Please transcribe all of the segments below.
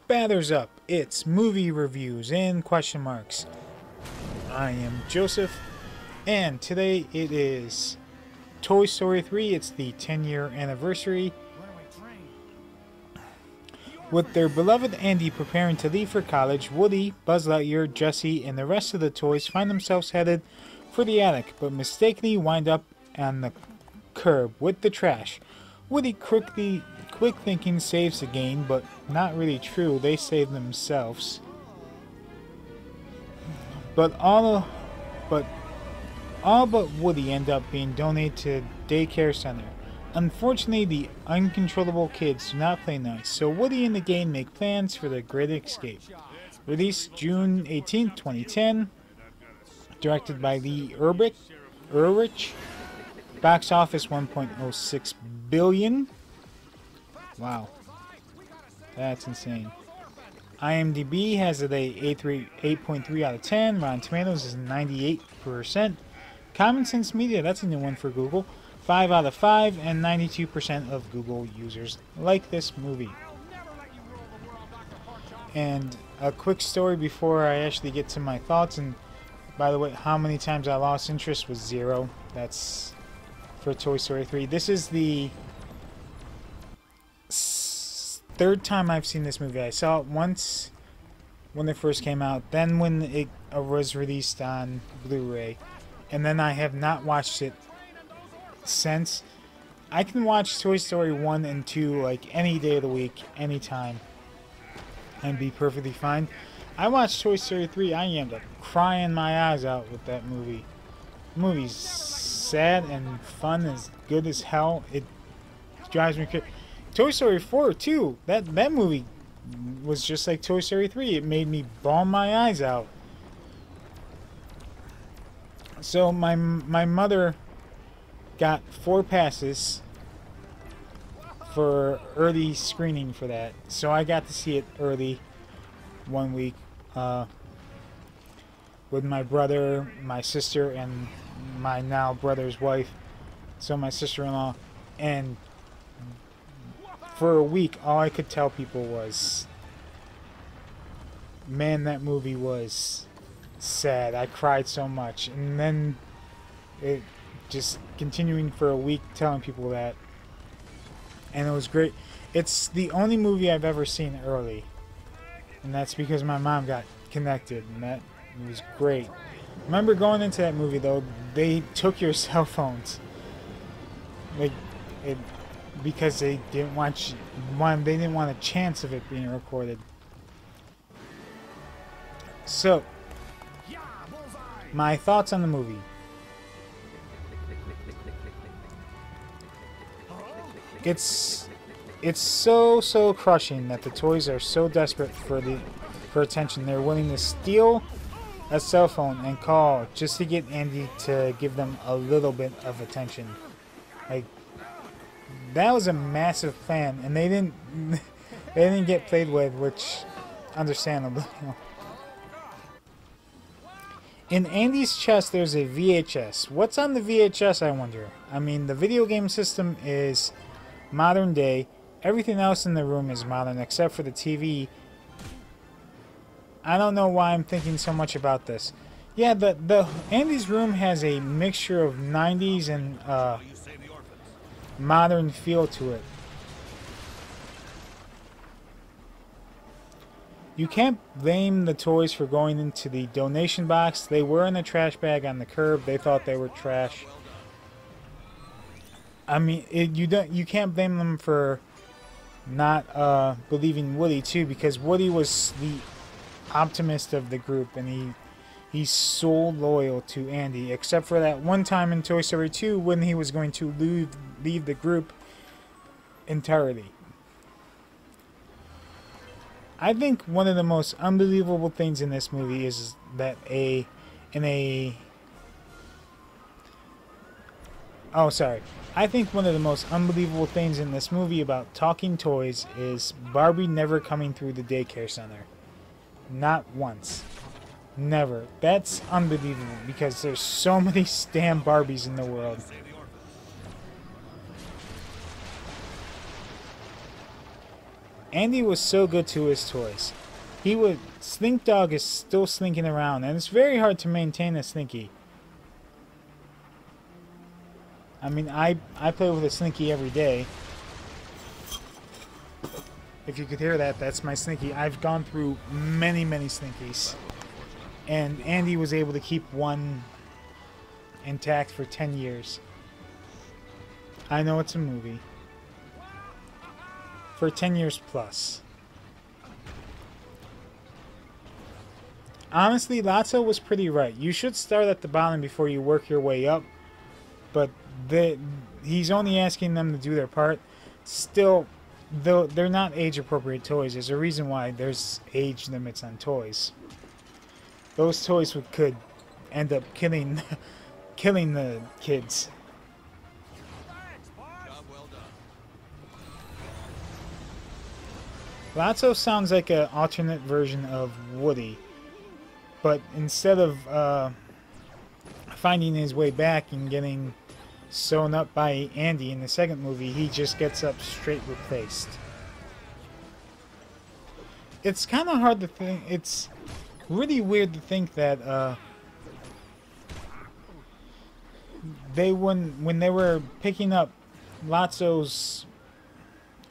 Batters up, it's movie reviews and question marks. I am Joseph, and today it is Toy Story 3. It's the 10-year anniversary. With their beloved Andy preparing to leave for college, Woody, Buzz Lightyear, Jessie, and the rest of the toys find themselves headed for the attic, but mistakenly wind up on the curb with the trash. Woody quick thinking saves the game, but not really true. They save themselves. But all but Woody end up being donated to a daycare center. Unfortunately, the uncontrollable kids do not play nice, so Woody and the gang make plans for the great escape. Released June 18, 2010. Directed by Lee Ulrich. Box office 1.06 billion. Wow. That's insane. IMDb has it a 8.3 out of 10. Rotten Tomatoes is 98%. Common Sense Media, that's a new one for Google. 5 out of 5, and 92% of Google users like this movie. And a quick story before I actually get to my thoughts. And by the way, how many times I lost interest was 0. That's for Toy Story 3. This is the third time I've seen this movie. I saw it once when it first came out, then when it was released on Blu-ray, and then I have not watched it since. I can watch Toy Story 1 and 2 like any day of the week, anytime, and be perfectly fine. I watched Toy Story 3, I ended up crying my eyes out with that movie. The movie's sad and fun, as good as hell. It drives me crazy. Toy Story 4 too. That movie was just like Toy Story 3. It made me bawl my eyes out. So my mother got 4 passes for early screening for that. So I got to see it early one week with my brother, my sister, and my now brother's wife. So my sister-in-law. And for a week, all I could tell people was, man, that movie was sad. I cried so much. And then it just continuing for a week telling people that. And it was great. It's the only movie I've ever seen early. And that's because my mom got connected. And that was great. Remember going into that movie, though, they took your cell phones. Like, because they didn't want a chance of it being recorded. So, my thoughts on the movie. It's so crushing that the toys are so desperate for attention. They're willing to steal a cell phone and call just to get Andy to give them a little bit of attention. Like, that was a massive plan, and they didn't get played with, which understandable. In Andy's chest, there's a VHS. What's on the VHS, I wonder? I mean, the video game system is modern day. Everything else in the room is modern, except for the TV. I don't know why I'm thinking so much about this. Yeah, the Andy's room has a mixture of 90s and modern feel to it. You can't blame the toys for going into the donation box. They were in a trash bag on the curb. They thought they were trash. I mean, you can't blame them for not believing Woody too, because Woody was the optimist of the group, and he's so loyal to Andy, except for that one time in Toy Story 2 when he was going to leave the group entirely. I think one of the most unbelievable things in this movie is that I think one of the most unbelievable things in this movie about talking toys is Barbie never coming through the daycare center. Not once. Never. That's unbelievable, because there's so many damn Barbies in the world. Andy was so good to his toys. He would... Slink Dog is still slinking around, and it's very hard to maintain a Slinky. I mean, I play with a Slinky every day. If you could hear that, that's my Slinky. I've gone through many, many Slinkies. And Andy was able to keep one intact for 10 years. I know it's a movie. For 10 years plus. Honestly, Lotso was pretty right. You should start at the bottom before you work your way up. But he's only asking them to do their part. Still, though they're not age-appropriate toys, there's a reason why there's age limits on toys. Those toys could end up killing the kids. Lotso sounds like an alternate version of Woody. But instead of finding his way back and getting sewn up by Andy in the second movie, he just gets up straight replaced. It's kind of hard to think. It's really weird to think that when they were picking up Lotso's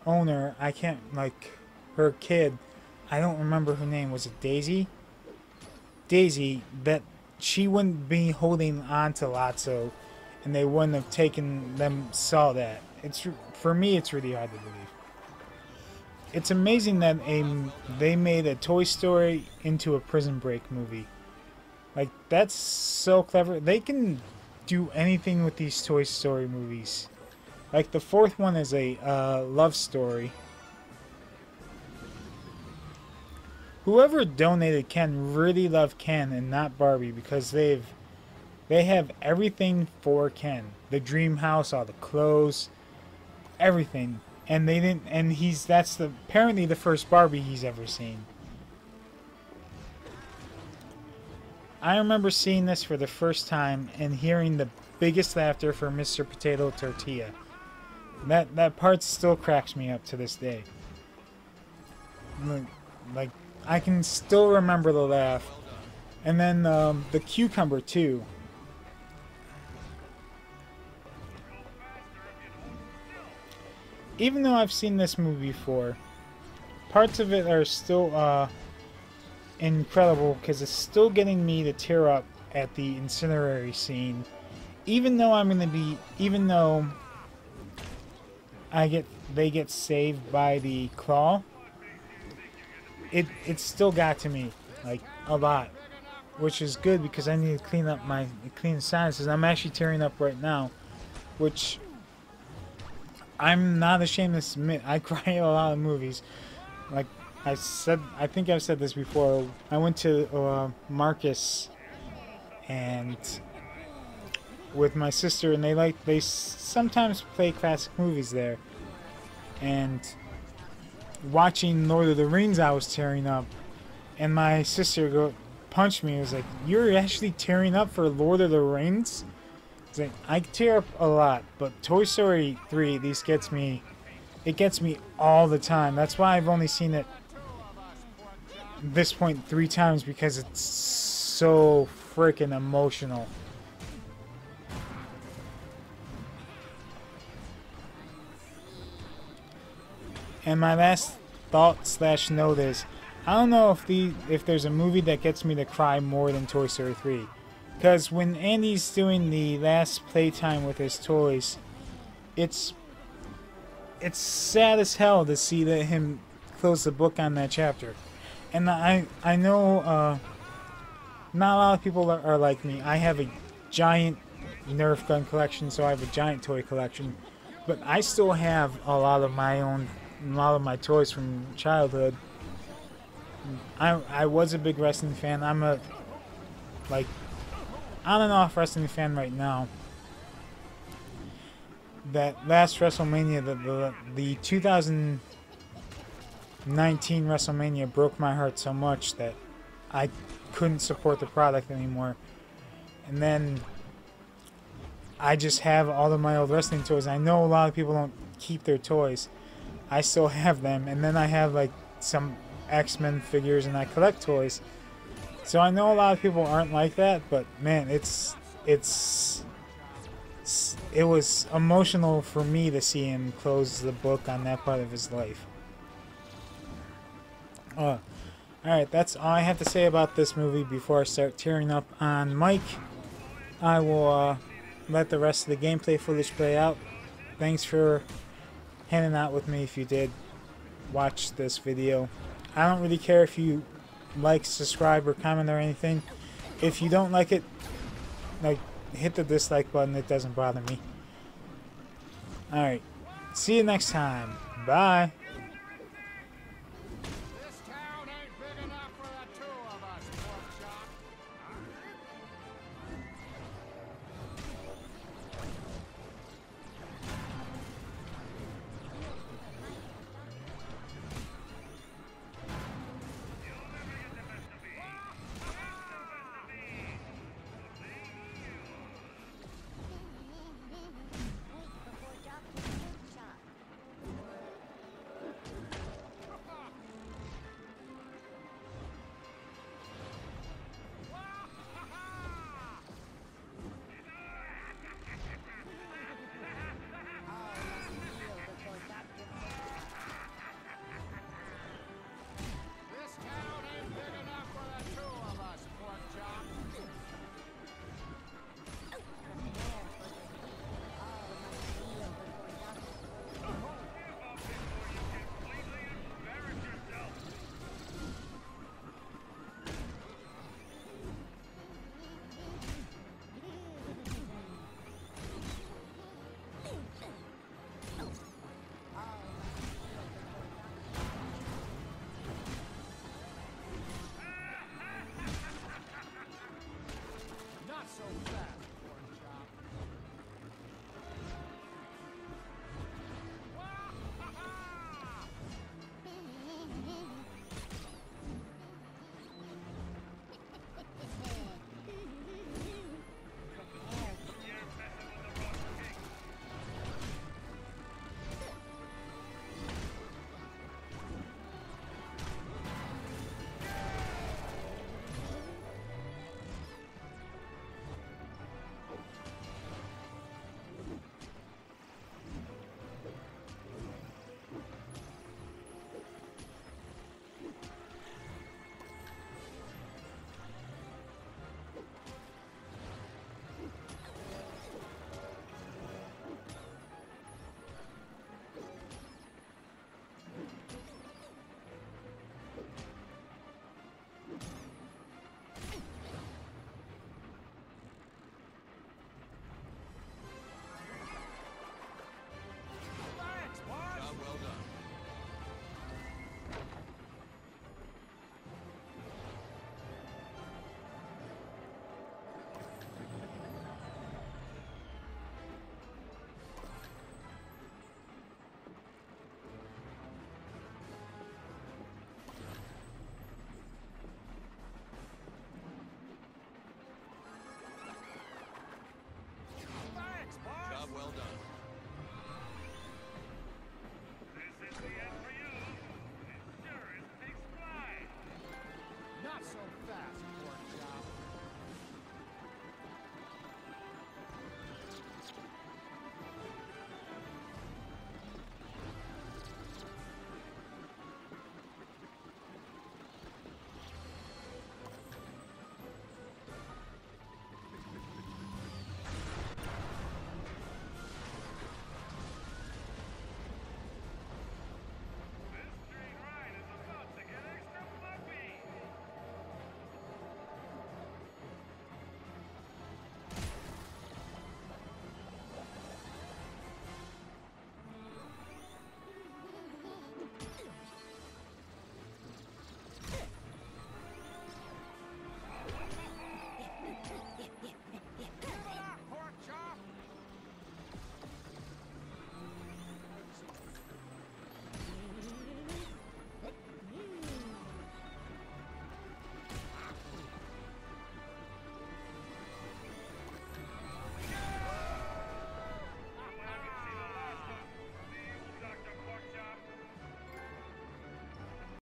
owner, I can't, like, her kid, I don't remember her name. Was it Daisy? Daisy, that she wouldn't be holding on to Lotso, and they wouldn't have taken them, saw that. For me, it's really hard to believe. It's amazing that they made a Toy Story into a Prison Break movie. Like, that's so clever. They can do anything with these Toy Story movies. Like, the fourth one is a love story. Whoever donated Ken really loved Ken and not Barbie, because they have everything for Ken. The dream house, all the clothes, everything. And they didn't, and that's apparently the first Barbie he's ever seen. I remember seeing this for the first time and hearing the biggest laughter for Mr. Potato Tortilla. That part still cracks me up to this day. Like, I can still remember the laugh. And then the cucumber too. Even though I've seen this movie before, parts of it are still incredible, because it's still getting me to tear up at the incinerary scene. Even though they get saved by the claw, it still got to me, like, a lot, which is good because I need to clean the sinuses. I'm actually tearing up right now, which I'm not ashamed to admit. I cry at a lot of movies. Like I think I've said this before. I went to Marcus and with my sister, and they sometimes play classic movies there. And watching Lord of the Rings, I was tearing up, and my sister punched me. It was like, "You're actually tearing up for Lord of the Rings?" It's like, I tear up a lot, but Toy Story 3 at least gets me. It gets me all the time. That's why I've only seen it at this point 3 times, because it's so freaking emotional. And my last thought / note is, I don't know if there's a movie that gets me to cry more than Toy Story 3. Because when Andy's doing the last playtime with his toys, it's sad as hell to see him close the book on that chapter. And I know not a lot of people are like me. I have a giant Nerf gun collection, so I have a giant toy collection. But I still have a lot of my toys from childhood. I was a big wrestling fan. I'm a on and off wrestling fan right now. That last WrestleMania, the 2019 WrestleMania broke my heart so much that I couldn't support the product anymore. And then I just have all of my old wrestling toys. I know a lot of people don't keep their toys, I still have them, and then I have like some X-Men figures, and I collect toys. So I know a lot of people aren't like that, but man, it was emotional for me to see him close the book on that part of his life. Alright, that's all I have to say about this movie before I start tearing up on Mike. I will let the rest of the gameplay footage play out. Thanks for hanging out with me if you did watch this video. I don't really care if you like, subscribe, or comment or anything. If you don't like it, like, hit the dislike button. It doesn't bother me. Alright, see you next time. Bye. So fast.